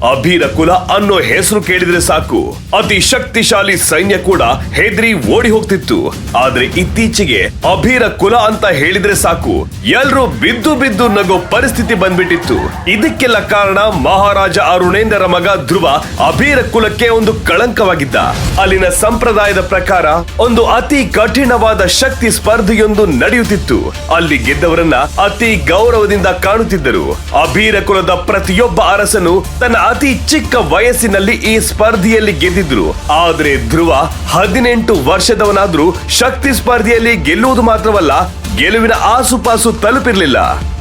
ಅಭಿರ ಕುಲ ಅನ್ನೋ ಹೆಸರು ಕೇಳಿದ್ರೆ ಸಾಕು ಅತಿ ಶಕ್ತಿಶಾಲಿ ಸೈನ್ಯ ಕೂಡ ಹೆದರಿ ಓಡಿ ಹೋಗ್ತಿತ್ತು. ಆದ್ರೆ ಇತ್ತೀಚೆಗೆ ಅಭಿರ ಕುಲ ಅಂತ ಹೇಳಿದ್ರೆ ಸಾಕು ಎಲ್ರೂ ಬಿದ್ದು ಬಿದ್ದು ನಗೋ ಪರಿಸ್ಥಿತಿ ಬಂದ್ಬಿಟ್ಟಿತ್ತು. ಇದಕ್ಕೆಲ್ಲ ಕಾರಣ ಮಹಾರಾಜ ಅರುಣೇಂದ್ರರ ಮಗ ಧ್ರುವ ಅಭಿರ ಕುಲಕ್ಕೆ ಒಂದು ಕಳಂಕವಾಗಿದ್ದ. ಅಲ್ಲಿನ ಸಂಪ್ರದಾಯದ ಪ್ರಕಾರ ಒಂದು ಅತಿ ಕಠಿಣವಾದ ಶಕ್ತಿ ಸ್ಪರ್ಧೆಯೊಂದು ನಡೆಯುತ್ತಿತ್ತು. ಅಲ್ಲಿ ಗೆದ್ದವರನ್ನ ಅತಿ ಗೌರವದಿಂದ ಕಾಣುತ್ತಿದ್ದರು. ಅಭಿರ ಕುಲದ ಪ್ರತಿಯೊಬ್ಬ ಅರಸನು ತನ್ನ ಅತಿ ಚಿಕ್ಕ ವಯಸ್ಸಿನಲ್ಲಿ ಈ ಸ್ಪರ್ಧೆಯಲ್ಲಿ ಗೆದ್ದಿದ್ರು. ಆದ್ರೆ ಧ್ರುವ 18 ವರ್ಷದವನಾದ್ರೂ ಶಕ್ತಿ ಸ್ಪರ್ಧೆಯಲ್ಲಿ ಗೆಲ್ಲುವುದು ಮಾತ್ರವಲ್ಲ, ಗೆಲುವಿನ ಆಸುಪಾಸು ತಲುಪಿರಲಿಲ್ಲ.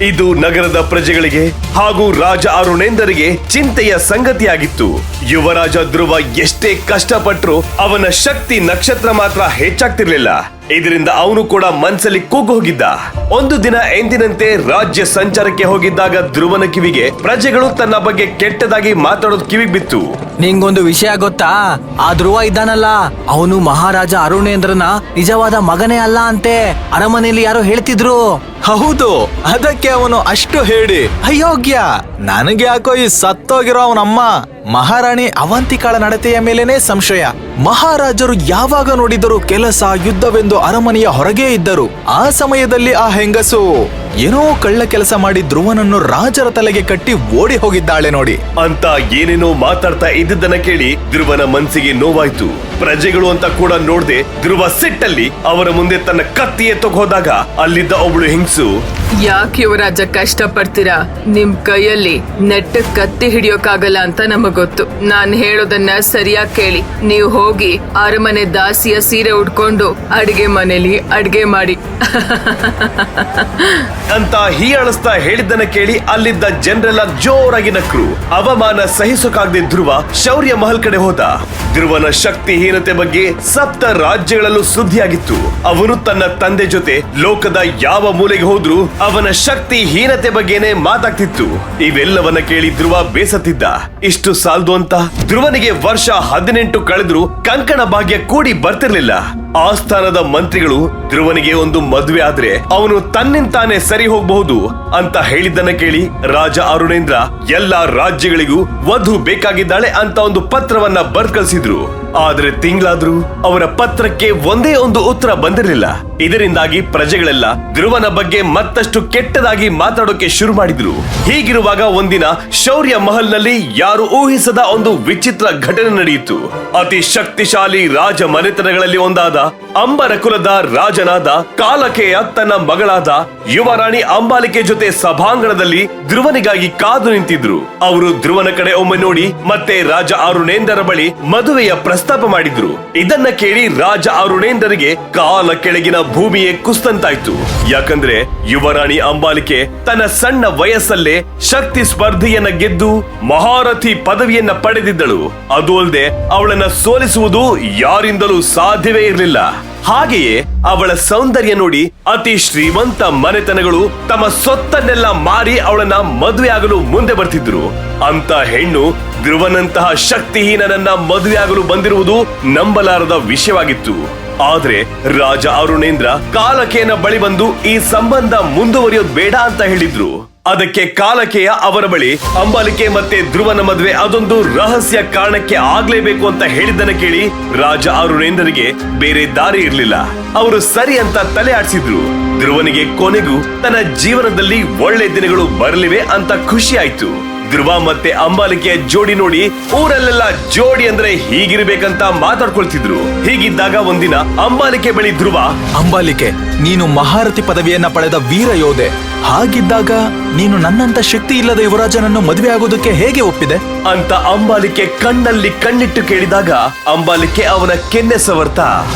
ಇದು ನಗರದ ಪ್ರಜೆಗಳಿಗೆ ಹಾಗೂ ರಾಜ ಅರುಣೇಂದ್ರರಿಗೆ ಚಿಂತೆಯ ಸಂಗತಿಯಾಗಿತ್ತು. ಯುವರಾಜ ಧ್ರುವ ಎಷ್ಟೇ ಕಷ್ಟಪಟ್ಟರು ಅವನ ಶಕ್ತಿ ನಕ್ಷತ್ರ ಮಾತ್ರ ಹೆಚ್ಚಾಗ್ತಿರ್ಲಿಲ್ಲ. ಇದರಿಂದ ಅವನು ಕೂಡ ಮನ್ಸಲ್ಲಿ ಕುಗ್ಗು ಹೋಗಿದ್ದ. ಒಂದು ದಿನ ಎಂದಿನಂತೆ ರಾಜ್ಯ ಸಂಚಾರಕ್ಕೆ ಹೋಗಿದ್ದಾಗ ಧ್ರುವನ ಕಿವಿಗೆ ಪ್ರಜೆಗಳು ತನ್ನ ಬಗ್ಗೆ ಕೆಟ್ಟದಾಗಿ ಮಾತಾಡೋದು ಕಿವಿಗೆ ಬಿತ್ತು. ನಿಂಗೊಂದು ವಿಷಯ ಗೊತ್ತಾ? ಆ ಧ್ರುವ ಇದ್ದಾನಲ್ಲ, ಅವನು ಮಹಾರಾಜ ಅರುಣೇಂದ್ರನ ನಿಜವಾದ ಮಗನೇ ಅಲ್ಲ ಅಂತೆ. ಅರಮನೆಯಲ್ಲಿ ಯಾರೋ ಹೇಳ್ತಿದ್ರು. ಹೌದು, ಅದಕ್ಕೆ ಅವನು ಅಷ್ಟು ಹೇಳಿ ಅಯೋಗ್ಯ. ನನಗೆ ಯಾಕೋ ಈ ಸತ್ತೋಗಿರೋ ಅವನಮ್ಮ ಮಹಾರಾಣಿ ಅವಂತಿಕಾಳ ನಡತೆಯ ಮೇಲೇನೆ ಸಂಶಯ. ಮಹಾರಾಜರು ಯಾವಾಗ ನೋಡಿದರೂ ಕೆಲಸ ಯುದ್ಧವೆಂದು ಅರಮನೆಯ ಹೊರಗೇ ಇದ್ದರು. ಆ ಸಮಯದಲ್ಲಿ ಆ ಹೆಂಗಸು ಏನೋ ಕಳ್ಳ ಕೆಲಸ ಮಾಡಿ ಧ್ರುವನನ್ನು ರಾಜರ ತಲೆಗೆ ಕಟ್ಟಿ ಓಡಿ ಹೋಗಿದ್ದಾಳೆ ನೋಡಿ ಅಂತ ಏನೇನೋ ಮಾತಾಡ್ತಾ ಇದ್ದದನ್ನ ಕೇಳಿ ಧ್ರುವನ ಮನ್ಸಿಗೆ ನೋವಾಯ್ತು. ಪ್ರಜೆಗಳು ಅಂತ ಕೂಡ ನೋಡ್ದೆ ಧ್ರುವ ಸಿಟ್ಟಲ್ಲಿ ಅವರ ಮುಂದೆ ತನ್ನ ಕತ್ತಿ ಎತ್ತೋದಾಗ ಅಲ್ಲಿದ್ದ ಒಬ್ಳು ಹೆಂಗಸು, ಯಾಕೆ ಯುವರಾಜ ಕಷ್ಟ ಪಡ್ತೀರಾ? ನಿಮ್ ಕೈಯಲ್ಲಿ ನೆಟ್ಟ ಕತ್ತಿ ಹಿಡಿಯೋಕಾಗಲ್ಲ ಅಂತ ನಮಗ್ ಗೊತ್ತು. ನಾನ್ ಹೇಳೋದನ್ನ ಸರಿಯಾಗಿ ಕೇಳಿ. ನೀವು ಹೋಗಿ ಅರಮನೆ ದಾಸಿಯ ಸೀರೆ ಉಟ್ಕೊಂಡು ಅಡಿಗೆ ಮನೇಲಿ ಅಡ್ಗೆ ಮಾಡಿ ಅಂತ ಹೀಯಾಳಿಸ್ತಾ ಹೇಳಿದ್ದನ್ನ ಕೇಳಿ ಅಲ್ಲಿದ್ದ ಜನರೆಲ್ಲ ಜೋರಾಗಿ ನಕ್ರು. ಅವಮಾನ ಸಹಿಸೋಕಾಗದೆ ಧ್ರುವ ಶೌರ್ಯ ಮಹಲ್ ಕಡೆ ಹೋದ. ಧ್ರುವನ ಶಕ್ತಿಹೀನತೆ ಬಗ್ಗೆ ಸಪ್ತ ರಾಜ್ಯಗಳಲ್ಲೂ ಸುದ್ದಿಯಾಗಿತ್ತು. ಅವನು ತನ್ನ ತಂದೆ ಜೊತೆ ಲೋಕದ ಯಾವ ಮೂಲೆಗೆ ಹೋದ್ರೂ ಅವನ ಶಕ್ತಿಹೀನತೆ ಬಗ್ಗೆನೆ ಮಾತಾಗ್ತಿತ್ತು. ಇವೆಲ್ಲವನ್ನ ಕೇಳಿ ಧ್ರುವ ಬೇಸತ್ತಿದ್ದ. ಇಷ್ಟು ಸಾಲದು ಅಂತ ಧ್ರುವನಿಗೆ ವರ್ಷ 18 ಕಳೆದ್ರು ಕಂಕಣ ಭಾಗ್ಯ ಕೂಡಿ ಬರ್ತಿರ್ಲಿಲ್ಲ. ಆಸ್ಥಾನದ ಮಂತ್ರಿಗಳು ಧ್ರುವನಿಗೆ ಒಂದು ಮದುವೆ ಆದ್ರೆ ಅವನು ತನ್ನಿಂತಾನೆ ಸರಿ ಹೋಗಬಹುದು ಅಂತ ಹೇಳಿದ್ದನ್ನ ಕೇಳಿ ರಾಜ ಅರುಣೇಂದ್ರ ಎಲ್ಲಾ ರಾಜ್ಯಗಳಿಗೂ ವಧು ಬೇಕಾಗಿದ್ದಾಳೆ ಅಂತ ಒಂದು ಪತ್ರವನ್ನ ಬರ್ದ್ ಕಳಿಸಿದ್ರು. ಆದ್ರೆ ತಿಂಗಳಾದ್ರೂ ಅವರ ಪತ್ರಕ್ಕೆ ಒಂದೇ ಒಂದು ಉತ್ತರ ಬಂದಿರಲಿಲ್ಲ. ಇದರಿಂದಾಗಿ ಪ್ರಜೆಗಳೆಲ್ಲ ಧ್ರುವನ ಬಗ್ಗೆ ಮತ್ತಷ್ಟು ಕೆಟ್ಟದಾಗಿ ಮಾತಾಡೋಕೆ ಶುರು ಮಾಡಿದ್ರು. ಹೀಗಿರುವಾಗ ಒಂದಿನ ಶೌರ್ಯ ಮಹಲ್ ನಲ್ಲಿ ಯಾರು ಊಹಿಸದ ಒಂದು ವಿಚಿತ್ರ ಘಟನೆ ನಡೆಯಿತು. ಅತಿ ಶಕ್ತಿಶಾಲಿ ರಾಜ ಮನೆತನಗಳಲ್ಲಿ ಒಂದಾದ ಅಂಬರ ಕುಲದ ರಾಜನಾದ ಕಾಲಕೇಯ ತನ್ನ ಮಗಳಾದ ಯುವರಾಣಿ ಅಂಬಾಲಿಕೆ ಜೊತೆ ಸಭಾಂಗಣದಲ್ಲಿ ಧ್ರುವನಿಗಾಗಿ ಕಾದು ನಿಂತಿದ್ರು. ಅವರು ಧ್ರುವನ ಕಡೆ ಒಮ್ಮೆ ನೋಡಿ ಮತ್ತೆ ರಾಜ ಅರುಣೇಂದ್ರರ ಬಳಿ ಮದುವೆಯ ಪ್ರಸ್ತಾಪ ಮಾಡಿದ್ರು. ಇದನ್ನ ಕೇಳಿ ರಾಜ ಅರುಣೇಂದ್ರರಿಗೆ ಕಾಲ ಕೆಳಗಿನ ಭೂಮಿಯೇ ಕುಸ್ತಂತಾಯ್ತು. ಯಾಕಂದ್ರೆ ಯುವರಾಣಿ ಅಂಬಾಲಿಕೆ ತನ್ನ ಸಣ್ಣ ವಯಸ್ಸಲ್ಲೇ ಶಕ್ತಿ ಸ್ಪರ್ಧೆಯನ್ನ ಗೆದ್ದು ಮಹಾರಥಿ ಪದವಿಯನ್ನ ಪಡೆದಿದ್ದಳು. ಅದು ಅಲ್ಲದೆ ಅವಳನ್ನ ಸೋಲಿಸುವುದು ಯಾರಿಂದಲೂ ಸಾಧ್ಯವೇ ಇರಲಿಲ್ಲ. ಹಾಗೆಯೇ ಅವಳ ಸೌಂದರ್ಯ ನೋಡಿ ಅತಿ ಶ್ರೀಮಂತ ಮನೆತನಗಳು ತಮ್ಮ ಸೊತ್ತನ್ನೆಲ್ಲ ಮಾರಿ ಅವಳನ್ನ ಮದುವೆಯಾಗಲು ಮುಂದೆ ಬರ್ತಿದ್ರು. ಅಂತ ಹೆಣ್ಣು ಧ್ರುವನಂತಹ ಶಕ್ತಿಹೀನನನ್ನ ಮದುವೆಯಾಗಲು ಬಂದಿರುವುದು ನಂಬಲಾರದ ವಿಷಯವಾಗಿತ್ತು. ಆದ್ರೆ ರಾಜ ಅರುಣೇಂದ್ರ ಕಾಲಕೇಯನ ಬಳಿ ಬಂದು ಈ ಸಂಬಂಧ ಮುಂದುವರಿಯೋದು ಬೇಡ ಅಂತ ಹೇಳಿದ್ರು. ಅದಕ್ಕೆ ಕಾಲಕೇಯ ಅವರ ಬಳಿ ಅಂಬಾಲಿಕೆ ಮತ್ತೆ ಧ್ರುವನ ಮದುವೆ ಅದೊಂದು ರಹಸ್ಯ ಕಾರಣಕ್ಕೆ ಆಗ್ಲೇಬೇಕು ಅಂತ ಹೇಳಿದ್ದನ್ನ ಕೇಳಿ ರಾಜ ಅರುಣೇಂದ್ರರಿಗೆ ಬೇರೆ ದಾರಿ ಇರ್ಲಿಲ್ಲ. ಅವರು ಸರಿ ಅಂತ ತಲೆ ಆಡಿಸಿದ್ರು. ಧ್ರುವನಿಗೆ ಕೊನೆಗೂ ತನ್ನ ಜೀವನದಲ್ಲಿ ಒಳ್ಳೆ ದಿನಗಳು ಬರಲಿವೆ ಅಂತ ಖುಷಿ ಆಯ್ತು. ಧ್ರುವ ಮತ್ತೆ ಅಂಬಾಲಿಕೆಯ ಜೋಡಿ ನೋಡಿ ಊರಲ್ಲೆಲ್ಲ ಜೋಡಿ ಅಂದ್ರೆ ಹೀಗಿರ್ಬೇಕಂತ ಮಾತಾಡ್ಕೊಳ್ತಿದ್ರು. ಹೀಗಿದ್ದಾಗ ಒಂದಿನ ಅಂಬಾಲಿಕೆ ಬಳಿ ಧ್ರುವ, ಅಂಬಾಲಿಕೆ, ನೀನು ಮಹಾರಥಿ ಪದವಿಯನ್ನ ಪಡೆದ ವೀರ ಯೋಧೆ. ಹಾಗಿದ್ದಾಗ ನೀನು ನನ್ನಂತ ಶಕ್ತಿ ಇಲ್ಲದ ಯುವರಾಜನನ್ನು ಮದುವೆ ಆಗೋದಕ್ಕೆ ಹೇಗೆ ಒಪ್ಪಿದೆ ಅಂತ ಅಂಬಾಲಿಕೆ ಕಣ್ಣಲ್ಲಿ ಕಣ್ಣಿಟ್ಟು ಕೇಳಿದಾಗ ಅಂಬಾಲಿಕೆ ಅವನ ಕೆನ್ನೆ ಸವರ್ತಾ,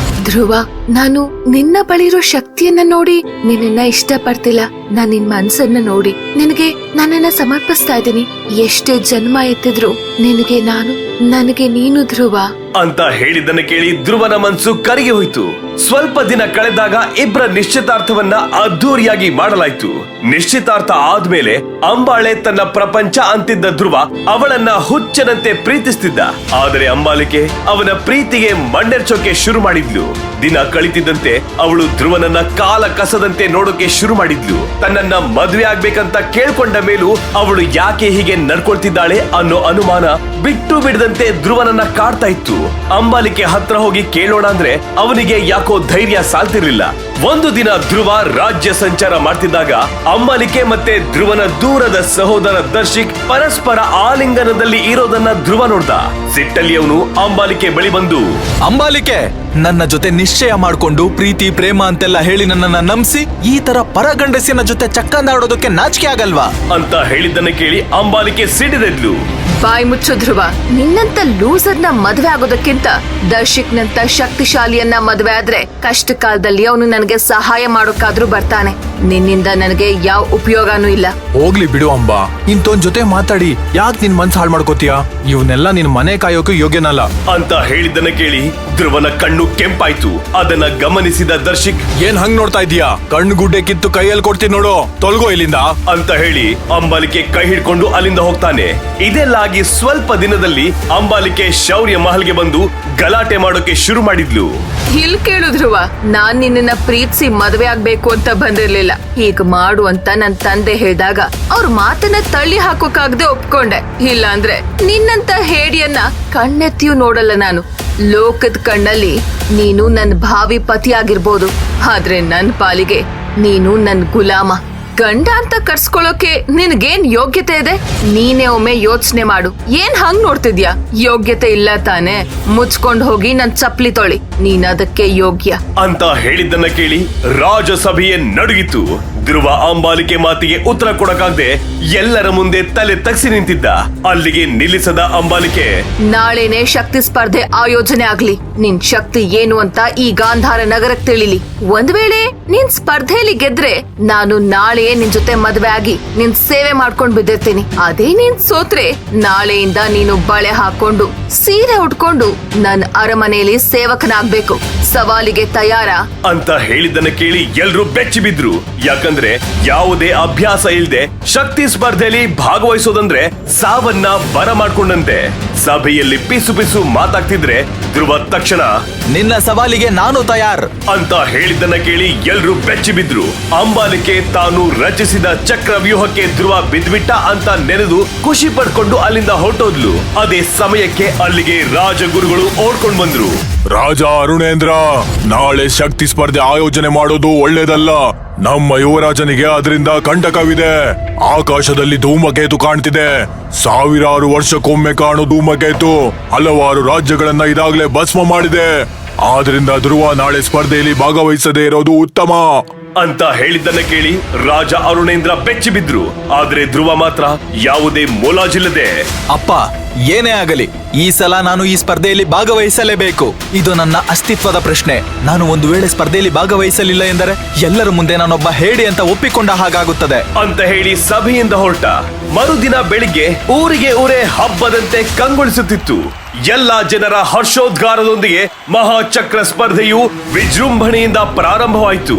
ಧ್ರುವ, ನಾನು ನಿನ್ನ ಬಳಿರೋ ಶಕ್ತಿಯನ್ನ ನೋಡಿ ನಿನ್ನ ಇಷ್ಟಪಡ್ತಿಲ್ಲ. ನಾನ್ ನಿನ್ ಮನ್ಸನ್ನ ನೋಡಿ ನಿನಗೆ ನನ್ನನ್ನ ಸಮರ್ಪಿಸ್ತಾ ಇದ್ದೀನಿ. ಎಷ್ಟೇ ಜನ್ಮ ಎತ್ತಿದ್ರು ನಿನಗೆ ನಾನು, ನನಗೆ ನೀನು ಧ್ರುವ ಅಂತ ಹೇಳಿದ್ದನ್ನ ಕೇಳಿ ಧ್ರುವನ ಮನ್ಸು ಕರಗಿ ಹೋಯ್ತು. ಸ್ವಲ್ಪ ದಿನ ಕಳೆದಾಗ ಇಬ್ಬರ ನಿಶ್ಚಿತಾರ್ಥವನ್ನ ಅದ್ದೂರಿಯಾಗಿ ಮಾಡಲಾಯ್ತು. ನಿಶ್ಚಿತಾರ್ಥ ಆದ್ಮೇಲೆ ಅಂಬಾಳೆ ತನ್ನ ಪ್ರಪಂಚ ಅಂತಿದ್ದ ಧ್ರುವ ಅವಳನ್ನ ಹುಚ್ಚನಂತೆ ಪ್ರೀತಿಸ್ತಿದ್ದ. ಆದರೆ ಅಂಬಾಲಿಕೆ ಅವನ ಪ್ರೀತಿಗೆ ಮಣ್ಣೆರ್ಚೋಕೆ ಶುರು ಮಾಡಿದ್ಲು. ದಿನ ಕಳಿತಿದ್ದಂತೆ ಅವಳು ಧ್ರುವನನ್ನ ಕಾಲ ಕಸದಂತೆ ನೋಡೋಕೆ ಶುರು ಮಾಡಿದ್ಲು. ತನ್ನನ್ನ ಮದುವೆ ಆಗ್ಬೇಕಂತ ಕೇಳ್ಕೊಂಡ ಮೇಲೂ ಅವಳು ಯಾಕೆ ಹೀಗೆ ನಡ್ಕೊಳ್ತಿದ್ದಾಳೆ ಅನ್ನೋ ಅನುಮಾನ ಬಿಟ್ಟು ಬಿಡದಂತೆ ಧ್ರುವನನ್ನ ಕಾಡ್ತಾ ಇತ್ತು. ಅಂಬಾಲಿಕೆ ಹತ್ರ ಹೋಗಿ ಕೇಳೋಣ ಅಂದ್ರೆ ಅವನಿಗೆ ಯಾಕೋ ಧೈರ್ಯ ಸಾಲ್ತಿರ್ಲಿಲ್ಲ. ಒಂದು ದಿನ ಧ್ರುವ ರಾಜ್ಯ ಸಂಚಾರ ಮಾಡ್ತಿದ್ದಾಗ ಅಂಬಾಲಿಕೆ ಮತ್ತೆ ಧ್ರುವನ ದೂರದ ಸಹೋದರ ದರ್ಶಿಕ್ ಪರಸ್ಪರ ಆಲಿಂಗನದಲ್ಲಿ ಇರೋದನ್ನ ಧ್ರುವ ನೋಡ್ದ. ಸಿಟ್ಟಲ್ಲಿ ಅವನು ಅಂಬಾಲಿಕೆ ಬಳಿ ಬಂದು, ಅಂಬಾಲಿಕೆ, ನನ್ನ ಜೊತೆ ನಿಶ್ಚಯ ಮಾಡ್ಕೊಂಡು ಪ್ರೀತಿ ಪ್ರೇಮ ಅಂತೆಲ್ಲ ಹೇಳಿ ನನ್ನನ್ನ ನಂಬಿಸಿ ಈ ತರ ಪರಗಂಡಸಿನ ಜೊತೆ ಚಕ್ಕಂದಾಡೋದಕ್ಕೆ ನಾಚಿಕೆ ಆಗಲ್ವಾ ಅಂತ ಹೇಳಿದ್ದನ್ನ ಕೇಳಿ ಅಂಬಾಲಿಕೆ ಸಿಡಿದೆದ್ಲು. ಬಾಯ್ ಮುಚ್ಚು ಧ್ರುವ, ನಿನ್ನಂತ ಲೂಸರ್ನ ಮದ್ವೆ ಆಗೋದಕ್ಕಿಂತ ದರ್ಶಿಕ್ನಂತ ಶಕ್ತಿಶಾಲಿಯನ್ನ ಮದ್ವೆ ಆದ್ರೆ ಕಷ್ಟ ಕಾಲದಲ್ಲಿ ಅವನು ನನಗೆ ಸಹಾಯ ಮಾಡೋಕಾದ್ರೂ ಬರ್ತಾನೆ. ನಿನ್ನಿಂದ ನನಗೆ ಯಾವ ಉಪಯೋಗನೂ ಇಲ್ಲ. ಹೋಗ್ಲಿ ಬಿಡು ಅಂಬಾ, ಇಂತೊಂದ್ ಜೊತೆ ಮಾತಾಡಿ ಯಾಕೆ ನಿನ್ ಮನ್ಸ್ ಹಾಳು ಮಾಡ್ಕೋತೀಯ? ಇವನ್ನೆಲ್ಲ ನಿನ್ ಮನೆ ಕಾಯೋಕೆ ಯೋಗ್ಯನಲ್ಲ ಅಂತ ಹೇಳಿದ್ದನ್ನ ಕೇಳಿ ಧ್ರುವನ ಕಣ್ಣು ಕೆಂಪಾಯ್ತು. ಅದನ್ನ ಗಮನಿಸಿದ ದರ್ಶಿಕ್, ಏನ್ ಹಂಗ್ ನೋಡ್ತಾ ಇದೀಯಾ? ಕಣ್ಣು ಗುಡ್ಡೆ ಕಿತ್ತು ಕೈಯಲ್ಲಿ ಕೊಡ್ತೀನಿ ನೋಡು, ತೊಲಗೋ ಇಲ್ಲಿಂದ ಅಂತ ಹೇಳಿ ಅಂಬಾಲಿಕೆ ಕೈ ಹಿಡ್ಕೊಂಡು ಅಲ್ಲಿಂದ ಹೋಗ್ತಾನೆ. ಇದೆಲ್ಲ ಆಗಿ ಸ್ವಲ್ಪ ದಿನದಲ್ಲಿ ಅಂಬಾಲಿಕೆ ಶೌರ್ಯ ಮಹಲ್ಗೆ ಬಂದು ಗಲಾಟೆ ಮಾಡೋಕೆ ಶುರು ಮಾಡಿದ್ಲು. ಇಲ್ ಕೇಳು ಧ್ರುವ, ನಾನ್ ನಿನ್ನ ಪ್ರೀತಿಸಿ ಮದ್ವೆ ಆಗ್ಬೇಕು ಅಂತ ಬಂದಿರ್ಲಿಲ್ಲ. ಹೀಗ್ ಮಾಡು ಅಂತ ನನ್ ತಂದೆ ಹೇಳಿದಾಗ ಅವ್ರ ಮಾತನ್ನ ತಳ್ಳಿ ಹಾಕೋಕಾಗದೆ ಒಪ್ಕೊಂಡೆ. ಇಲ್ಲ ಅಂದ್ರೆ ನಿನ್ನಂತ ಹೇಡಿಯನ್ನ ಕಣ್ಣೆತ್ತಿಯೂ ನೋಡಲ್ಲ ನಾನು. ಲೋಕದ ಕಣ್ಣಲ್ಲಿ ನೀನು ನನ್ ಭಾವಿ ಪತಿ ಆಗಿರ್ಬೋದು, ಆದ್ರೆ ನನ್ ಪಾಲಿಗೆ ನೀನು ನನ್ ಗುಲಾಮ. ಗಂಡ ಅಂತ ಕರ್ಸ್ಕೊಳ್ಳೋಕೆ ನಿನ್ಗೇನ್ ಯೋಗ್ಯತೆ ಇದೆ? ನೀನೇ ಒಮ್ಮೆ ಯೋಚನೆ ಮಾಡು. ಏನ್ ಹಂಗ್ ನೋಡ್ತಿದ್ಯಾ? ಯೋಗ್ಯತೆ ಇಲ್ಲ ತಾನೆ? ಮುಚ್ಕೊಂಡ್ ಹೋಗಿ ನನ್ ಚಪ್ಲಿ ತೊಳಿ, ನೀನ್ ಅದಕ್ಕೆ ಯೋಗ್ಯ ಅಂತ ಹೇಳಿದ್ದನ್ನ ಕೇಳಿ ರಾಜಸಭೆಯೇ ನಡುಗಿತು. ಧ್ರುವ ಅಂಬಾಲಿಕೆ ಮಾತಿಗೆ ಉತ್ತರ ಕೊಡಕಾಗದೆ ಎಲ್ಲರ ಮುಂದೆ ತಲೆ ತಗ್ಸಿ ನಿಂತಿದ್ದ. ಅಲ್ಲಿಗೆ ನಿಲ್ಲಿಸದ ಅಂಬಾಲಿಕೆ, ನಾಳೆನೆ ಶಕ್ತಿ ಸ್ಪರ್ಧೆ ಆಯೋಜನೆ ಆಗ್ಲಿ. ನಿನ್ ಶಕ್ತಿ ಏನು ಅಂತ ಈ ಗಾಂಧಾರ ನಗರಕ್ಕೆ ತಿಳಿಲಿ. ಒಂದ್ ವೇಳೆ ನೀನ್ ಸ್ಪರ್ಧೆಯಲ್ಲಿ ಗೆದ್ರೆ ನಾನು ನಾಳೆಯೇ ನಿನ್ ಜೊತೆ ಮದ್ವೆ ಆಗಿ ನಿನ್ ಸೇವೆ ಮಾಡ್ಕೊಂಡ್ ಬಿದ್ದಿರ್ತೀನಿ. ಅದೇ ನೀನ್ ಸೋತ್ರೆ ನಾಳೆಯಿಂದ ನೀನು ಬಳೆ ಹಾಕೊಂಡು ಸೀರೆ ಉಟ್ಕೊಂಡು ನನ್ ಅರಮನೆಯಲ್ಲಿ ಸೇವಕನಾಗ್ಬೇಕು. ಸವಾಲಿಗೆ ತಯಾರ ಅಂತ ಹೇಳಿದ್ದನ್ನ ಕೇಳಿ ಎಲ್ರು ಬೆಚ್ಚಿ ಬಿದ್ರು. ಯಾಕಂದ್ರೆ ಯಾವುದೇ ಅಭ್ಯಾಸ ಇಲ್ದೆ ಶಕ್ತಿ ಸ್ಪರ್ಧೆಯಲ್ಲಿ ಭಾಗವಹಿಸೋದಂದ್ರೆ ಸಾವನ್ನ ಬರ ಮಾಡ್ಕೊಂಡಂತೆ. ಸಭೆಯಲ್ಲಿ ಪಿಸು ಪಿಸು ಮಾತಾಡ್ತಿದ್ರೆ ಧ್ರುವ ತಕ್ಷಣ, ನಿನ್ನ ಸವಾಲಿಗೆ ನಾನು ತಯಾರ್ ಅಂತ ಹೇಳಿದ್ದನ್ನ ಕೇಳಿ ಎಲ್ರು ಬೆಚ್ಚಿ ಬಿದ್ರು. ಅಂಬಾಲಿಕೆ ತಾನು ರಚಿಸಿದ ಚಕ್ರ ವ್ಯೂಹಕ್ಕೆ ಧ್ರುವ ಬಿದ್ಬಿಟ್ಟ ಅಂತ ನೆನೆದು ಖುಷಿ ಪಡ್ಕೊಂಡು ಅಲ್ಲಿಂದ ಹೊರಟೋದ್ಲು. ಅದೇ ಸಮಯಕ್ಕೆ ಅಲ್ಲಿಗೆ ರಾಜಗುರುಗಳು ಓಡ್ಕೊಂಡ್ ಬಂದ್ರು. ರಾಜ ಅರುಣೇಂದ್ರ, ನಾಳೆ ಶಕ್ತಿ ಸ್ಪರ್ಧೆ ಆಯೋಜನೆ ಮಾಡೋದು ಒಳ್ಳೇದಲ್ಲ. ನಮ್ಮ ಯುವರಾಜನಿಗೆ ಅದರಿಂದ ಕಂಟಕವಿದೆ. ಆಕಾಶದಲ್ಲಿ ಧೂಮಕೇತು ಕಾಣ್ತಿದೆ. ಸಾವಿರಾರು ವರ್ಷಕ್ಕೊಮ್ಮೆ ಕಾಣೋ ಧೂಮಕೇತು ಹಲವಾರು ರಾಜ್ಯಗಳನ್ನ ಇದಾಗ್ಲೇ ಭಸ್ಮ ಮಾಡಿದೆ. ಆದ್ರಿಂದ ಧ್ರುವ ನಾಳೆ ಸ್ಪರ್ಧೆಯಲ್ಲಿ ಭಾಗವಹಿಸದೇ ಇರೋದು ಉತ್ತಮ ಅಂತ ಹೇಳಿದ್ದನ್ನ ಕೇಳಿ ರಾಜ ಅರುಣೇಂದ್ರ ಬೆಚ್ಚಿ ಬಿದ್ರು. ಆದ್ರೆ ಧ್ರುವ ಮಾತ್ರ ಯಾವುದೇ ಮುಲಾಜಿಲ್ಲದೆ, ಅಪ್ಪ, ಏನೇ ಆಗಲಿ ಈ ಸಲ ನಾನು ಈ ಸ್ಪರ್ಧೆಯಲ್ಲಿ ಭಾಗವಹಿಸಲೇಬೇಕು. ಇದು ನನ್ನ ಅಸ್ತಿತ್ವದ ಪ್ರಶ್ನೆ. ನಾನು ಒಂದು ವೇಳೆ ಸ್ಪರ್ಧೆಯಲ್ಲಿ ಭಾಗವಹಿಸಲಿಲ್ಲ ಎಂದರೆ ಎಲ್ಲರ ಮುಂದೆ ನಾನೊಬ್ಬ ಹೇಡಿ ಅಂತ ಒಪ್ಪಿಕೊಂಡ ಹಾಗಾಗುತ್ತದೆ ಅಂತ ಹೇಳಿ ಸಭೆಯಿಂದ ಹೊರಟ. ಮರುದಿನ ಬೆಳಿಗ್ಗೆ ಊರಿಗೆ ಊರೇ ಹಬ್ಬದಂತೆ ಕಂಗೊಳಿಸುತ್ತಿತ್ತು. ಎಲ್ಲಾ ಜನರ ಹರ್ಷೋದ್ಗಾರದೊಂದಿಗೆ ಮಹಾಚಕ್ರ ಸ್ಪರ್ಧೆಯು ವಿಜೃಂಭಣೆಯಿಂದ ಪ್ರಾರಂಭವಾಯಿತು.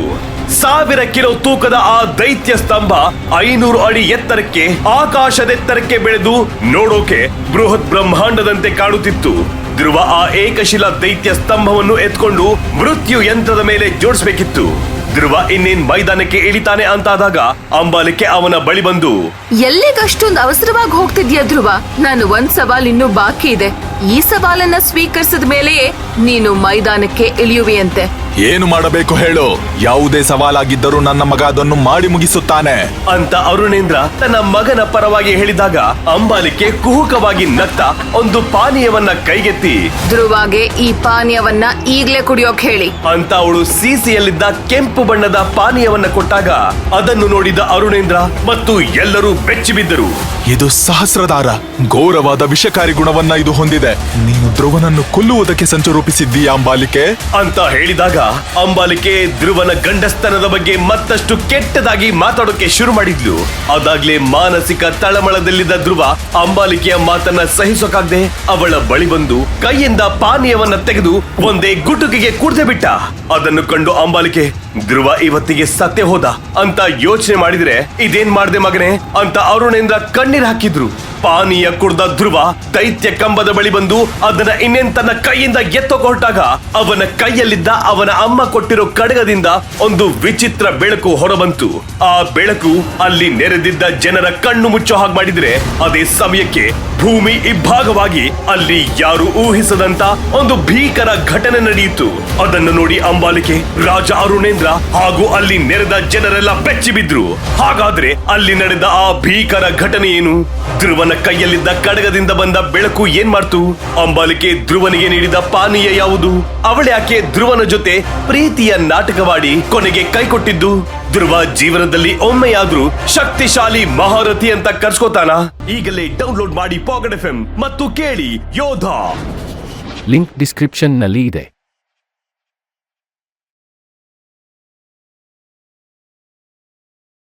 1000 ಕಿಲೋ ತೂಕದ ಆ ದೈತ್ಯ ಸ್ತಂಭ 500 ಅಡಿ ಎತ್ತರಕ್ಕೆ ಆಕಾಶದೆತ್ತರಕ್ಕೆ ಬೆಳೆದು ನೋಡೋಕೆ ಬೃಹತ್ ಬ್ರಹ್ಮಾಂಡದಂತೆ ಕಾಣುತ್ತಿತ್ತು. ಧ್ರುವ ಆ ಏಕಶಿಲಾ ದೈತ್ಯ ಸ್ತಂಭವನ್ನು ಎತ್ಕೊಂಡು ಮೃತ್ಯು ಯಂತ್ರದ ಮೇಲೆ ಜೋಡಿಸಬೇಕಿತ್ತು. ಧ್ರುವ ಇನ್ನೇನ್ ಮೈದಾನಕ್ಕೆ ಇಳಿತಾನೆ ಅಂತಾದಾಗ ಅಂಬಾಲಿಕೆ ಅವನ ಬಳಿ ಬಂದು, ಎಲ್ಲಿಗಷ್ಟೊಂದು ಅವಸರವಾಗಿ ಹೋಗ್ತಿದ್ಯಾ ಧ್ರುವ? ನಾನು ಒಂದ್ ಸವಾಲ್ ಇನ್ನೂ ಬಾಕಿ ಇದೆ. ಈ ಸವಾಲನ್ನ ಸ್ವೀಕರಿಸಿದ ಮೇಲೆಯೇ ನೀನು ಮೈದಾನಕ್ಕೆ ಇಳಿಯುವೆಯಂತೆ. ಏನು ಮಾಡಬೇಕು ಹೇಳು? ಯಾವುದೇ ಸವಾಲಾಗಿದ್ದರೂ ನನ್ನ ಮಗ ಅದನ್ನು ಮಾಡಿ ಮುಗಿಸುತ್ತಾನೆ ಅಂತ ಅರುಣೇಂದ್ರ ತನ್ನ ಮಗನ ಪರವಾಗಿ ಹೇಳಿದಾಗ ಅಂಬಾಲಿಕೆ ಕುಹುಕವಾಗಿ ನಗ್ತಾ ಒಂದು ಪಾನೀಯವನ್ನ ಕೈಗೆತ್ತಿ, ಧ್ರುವಾಗೆ ಈ ಪಾನೀಯವನ್ನ ಈಗ್ಲೇ ಕುಡಿಯೋಕ್ ಹೇಳಿ ಅಂತ ಅವಳು ಸೀಸೆಯಲ್ಲಿದ್ದ ಕೆಂಪು ಬಣ್ಣದ ಪಾನೀಯವನ್ನ ಕೊಟ್ಟಾಗ ಅದನ್ನು ನೋಡಿದ ಅರುಣೇಂದ್ರ ಮತ್ತು ಎಲ್ಲರೂ ಬೆಚ್ಚಿ ಬಿದ್ದರು. ಇದು ಸಹಸ್ರಧಾರ, ಘೋರವಾದ ವಿಷಕಾರಿ ಗುಣವನ್ನ ಇದು ಹೊಂದಿದೆ. ನೀನು ಧ್ರುವನನ್ನು ಕೊಲ್ಲುವುದಕ್ಕೆ ಸಂಚು ರೂಪಿಸಿದ್ದೀಯಾ ಅಂಬಾಲಿಕೆ ಅಂತ ಹೇಳಿದಾಗ ಅಂಬಾಲಿಕೆ ಧ್ರುವನ ಗಂಡಸ್ತನದ ಬಗ್ಗೆ ಮತ್ತಷ್ಟು ಕೆಟ್ಟದಾಗಿ ಮಾತಾಡೋಕೆ ಶುರು ಮಾಡಿದ್ಲು. ಅದಾಗ್ಲೇ ಮಾನಸಿಕ ತಳಮಳದಲ್ಲಿದ್ದ ಧ್ರುವ ಅಂಬಾಲಿಕೆಯ ಮಾತನ್ನ ಸಹಿಸೋಕಾಗದೆ ಅವಳ ಬಳಿ ಬಂದು ಕೈಯಿಂದ ಪಾನೀಯವನ್ನ ತೆಗೆದು ಒಂದೇ ಗುಟುಕಿಗೆ ಕುಡ್ದೆ ಬಿಟ್ಟ. ಅದನ್ನು ಕಂಡು ಅಂಬಾಲಿಕೆ ಧ್ರುವ ಇವತ್ತಿಗೆ ಸತ್ತೇ ಹೋದ ಅಂತ ಯೋಚನೆ ಮಾಡಿದ್ರೆ ಇದೇನ್ ಮಾಡ್ದೆ ಮಗನೆ ಅಂತ ಅರುಣೇಂದ್ರ ಕಣ್ಣೀರ್ ಹಾಕಿದ್ರು. ಪಾನೀಯ ಕುಡ್ದ ಧ್ರುವ ದೈತ್ಯ ಕಂಬದ ಬಳಿ ಬಂದು ಅದನ್ನ ಇನ್ನೇನ್ ತನ್ನ ಕೈಯಿಂದ ಎತ್ತೋಕೆ ಹೊರಟಾಗ ಅವನ ಕೈಯಲ್ಲಿದ್ದ ಅವನ ಅಮ್ಮ ಕೊಟ್ಟಿರೋ ಕಡಗದಿಂದ ಒಂದು ವಿಚಿತ್ರ ಬೆಳಕು ಹೊರಬಂತು. ಆ ಬೆಳಕು ಅಲ್ಲಿ ನೆರೆದಿದ್ದ ಜನರ ಕಣ್ಣು ಮುಚ್ಚೋ ಹಾಗೆ ಮಾಡಿದ್ರೆ ಅದೇ ಸಮಯಕ್ಕೆ ಭೂಮಿ ಇಬ್ಬಾಗವಾಗಿ ಅಲ್ಲಿ ಯಾರು ಊಹಿಸದಂತ ಒಂದು ಭೀಕರ ಘಟನೆ ನಡೆಯಿತು. ಅದನ್ನು ನೋಡಿ ಅಂಬಾಲಿಕೆ, ರಾಜ ಅರುಣೇಂದ್ರ ಹಾಗೂ ಅಲ್ಲಿ ನೆರೆದ ಜನರೆಲ್ಲ ಬೆಚ್ಚಿ ಬಿದ್ರು. ಹಾಗಾದ್ರೆ ಅಲ್ಲಿ ನಡೆದ ಆ ಭೀಕರ ಘಟನೆ ಏನು? ಧ್ರುವನ ಕೈಯಲ್ಲಿದ್ದ ಕಡಗದಿಂದ ಬಂದ ಬೆಳಕು ಏನ್ ಮಾಡ್ತು? ಅಂಬಾಲಿಕೆ ಧ್ರುವನಿಗೆ ನೀಡಿದ ಪಾನೀಯ ಯಾವುದು? ಅವಳ್ಯಾಕೆ ಧ್ರುವನ ಜೊತೆ ಪ್ರೀತಿಯ ನಾಟಕವಾಡಿ ಕೊನೆಗೆ ಕೈ ಕೊಟ್ಟಿದ್ದು? ಧ್ರುವ ಜೀವನದಲ್ಲಿ ಒಮ್ಮೆಯಾದ್ರೂ ಶಕ್ತಿಶಾಲಿ ಮಹಾರಥಿ ಅಂತ ಕರ್ಸ್ಕೋತಾನ? ಈಗಲೇ ಡೌನ್ಲೋಡ್ ಮಾಡಿ ಪಾಕೆಟ್ FM ಮತ್ತು ಕೇಳಿ ಯೋಧ. ಲಿಂಕ್ ಡಿಸ್ಕ್ರಿಪ್ಷನ್ ನಲ್ಲಿ ಇದೆ.